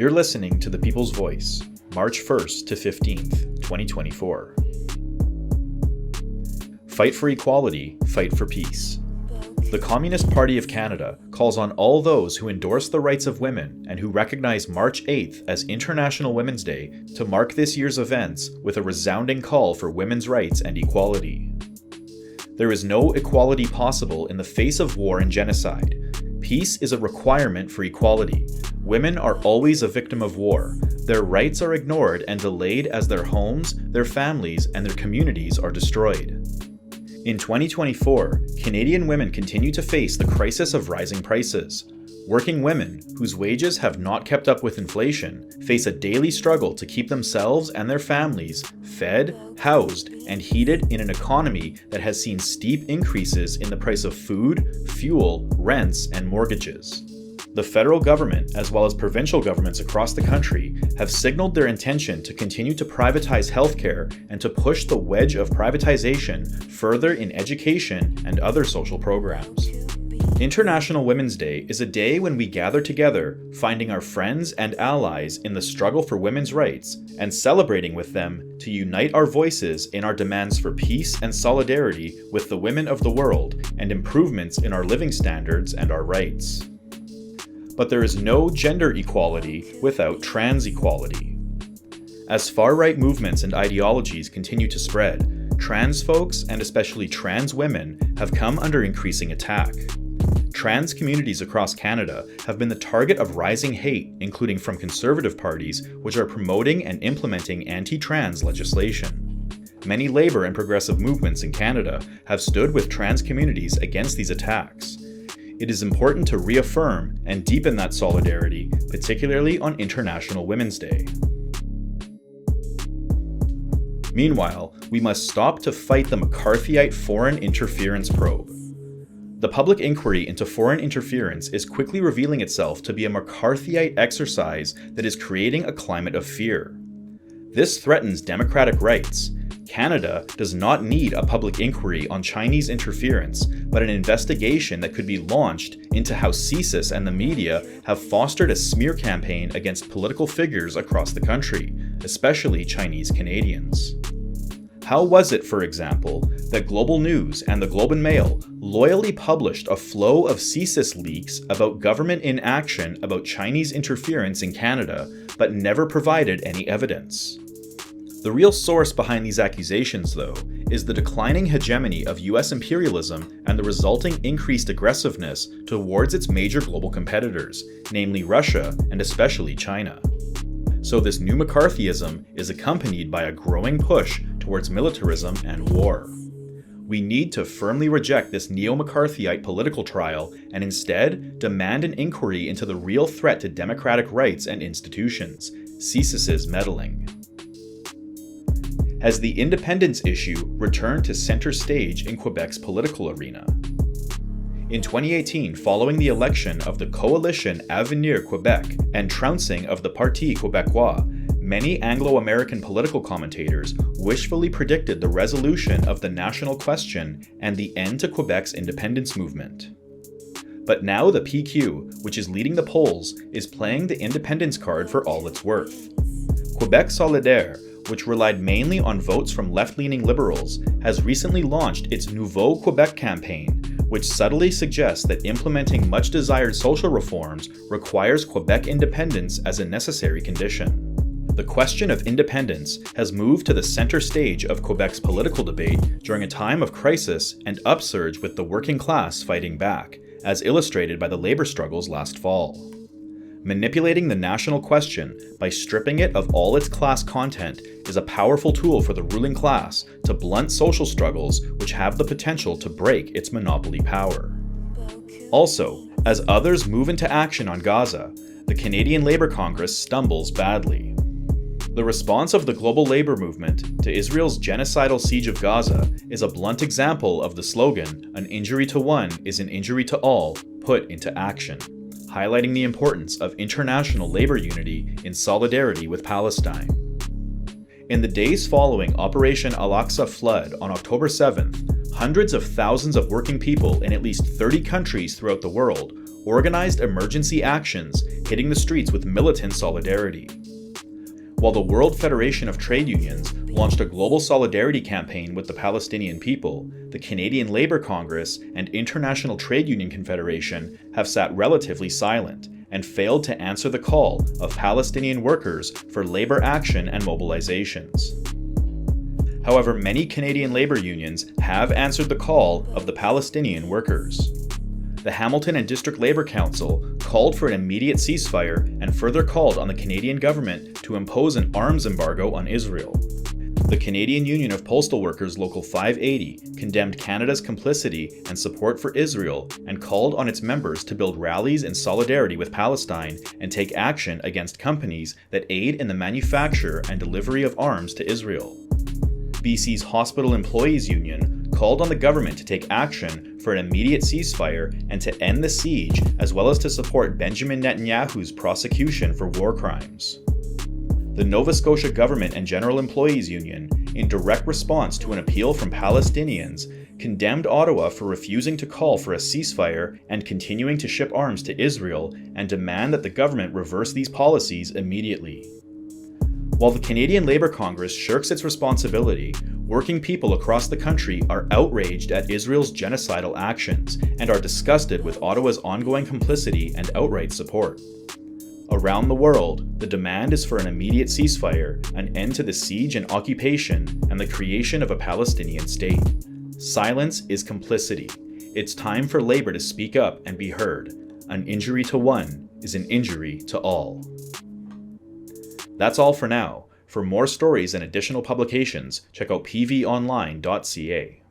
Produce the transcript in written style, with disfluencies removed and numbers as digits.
You're listening to The People's Voice, March 1st to 15th, 2024. Fight for equality, fight for peace. The Communist Party of Canada calls on all those who endorse the rights of women and who recognize March 8th as International Women's Day to mark this year's events with a resounding call for women's rights and equality. There is no equality possible in the face of war and genocide. Peace is a requirement for equality. Women are always a victim of war. Their rights are ignored and delayed as their homes, their families, and their communities are destroyed. In 2024, Canadian women continue to face the crisis of rising prices. Working women, whose wages have not kept up with inflation, face a daily struggle to keep themselves and their families fed, housed, and heated in an economy that has seen steep increases in the price of food, fuel, rents, and mortgages. The federal government, as well as provincial governments across the country, have signaled their intention to continue to privatize healthcare and to push the wedge of privatization further in education and other social programs. International Women's Day is a day when we gather together, finding our friends and allies in the struggle for women's rights and celebrating with them to unite our voices in our demands for peace and solidarity with the women of the world and improvements in our living standards and our rights. But there is no gender equality without trans equality. As far-right movements and ideologies continue to spread, trans folks, and especially trans women, have come under increasing attack. Trans communities across Canada have been the target of rising hate, including from conservative parties, which are promoting and implementing anti-trans legislation. Many Labour and progressive movements in Canada have stood with trans communities against these attacks. It is important to reaffirm and deepen that solidarity, particularly on International Women's Day. Meanwhile, we must stop to fight the McCarthyite foreign interference probe. The public inquiry into foreign interference is quickly revealing itself to be a McCarthyite exercise that is creating a climate of fear. This threatens democratic rights. Canada does not need a public inquiry on Chinese interference, but an investigation that could be launched into how CSIS and the media have fostered a smear campaign against political figures across the country, especially Chinese Canadians. How was it, for example, that Global News and the Globe and Mail loyally published a flow of CSIS leaks about government inaction about Chinese interference in Canada, but never provided any evidence? The real source behind these accusations, though, is the declining hegemony of US imperialism and the resulting increased aggressiveness towards its major global competitors, namely Russia and especially China. So this new McCarthyism is accompanied by a growing push towards militarism and war. We need to firmly reject this neo-McCarthyite political trial and instead demand an inquiry into the real threat to democratic rights and institutions, CSIS's meddling. Has the independence issue returned to center stage in Quebec's political arena? In 2018, following the election of the coalition Avenir Quebec and trouncing of the Parti Québécois, many Anglo-American political commentators wishfully predicted the resolution of the national question and the end to Quebec's independence movement. But now the PQ, which is leading the polls, is playing the independence card for all it's worth. Quebec Solidaire, which relied mainly on votes from left-leaning liberals, has recently launched its Nouveau Québec campaign, which subtly suggests that implementing much-desired social reforms requires Quebec independence as a necessary condition. The question of independence has moved to the center stage of Quebec's political debate during a time of crisis and upsurge with the working class fighting back, as illustrated by the labor struggles last fall. Manipulating the national question by stripping it of all its class content is a powerful tool for the ruling class to blunt social struggles which have the potential to break its monopoly power. Also, as others move into action on Gaza, the Canadian Labour Congress stumbles badly. The response of the global labor movement to Israel's genocidal siege of Gaza is a blunt example of the slogan, "An injury to one is an injury to all," put into action, highlighting the importance of international labor unity in solidarity with Palestine. In the days following Operation Al-Aqsa flood on October 7th, hundreds of thousands of working people in at least 30 countries throughout the world organized emergency actions, hitting the streets with militant solidarity. While the World Federation of Trade Unions launched a global solidarity campaign with the Palestinian people, the Canadian Labour Congress and International Trade Union Confederation have sat relatively silent and failed to answer the call of Palestinian workers for labour action and mobilizations. However, many Canadian labour unions have answered the call of the Palestinian workers. The Hamilton and District Labour Council called for an immediate ceasefire and further called on the Canadian government to impose an arms embargo on Israel. The Canadian Union of Postal Workers Local 580 condemned Canada's complicity and support for Israel and called on its members to build rallies in solidarity with Palestine and take action against companies that aid in the manufacture and delivery of arms to Israel. BC's Hospital Employees Union called on the government to take action for an immediate ceasefire and to end the siege, as well as to support Benjamin Netanyahu's prosecution for war crimes. The Nova Scotia Government and General Employees Union, in direct response to an appeal from Palestinians, condemned Ottawa for refusing to call for a ceasefire and continuing to ship arms to Israel and demand that the government reverse these policies immediately. While the Canadian Labour Congress shirks its responsibility, working people across the country are outraged at Israel's genocidal actions and are disgusted with Ottawa's ongoing complicity and outright support. Around the world, the demand is for an immediate ceasefire, an end to the siege and occupation, and the creation of a Palestinian state. Silence is complicity. It's time for Labour to speak up and be heard. An injury to one is an injury to all. That's all for now. For more stories and additional publications, check out pvonline.ca.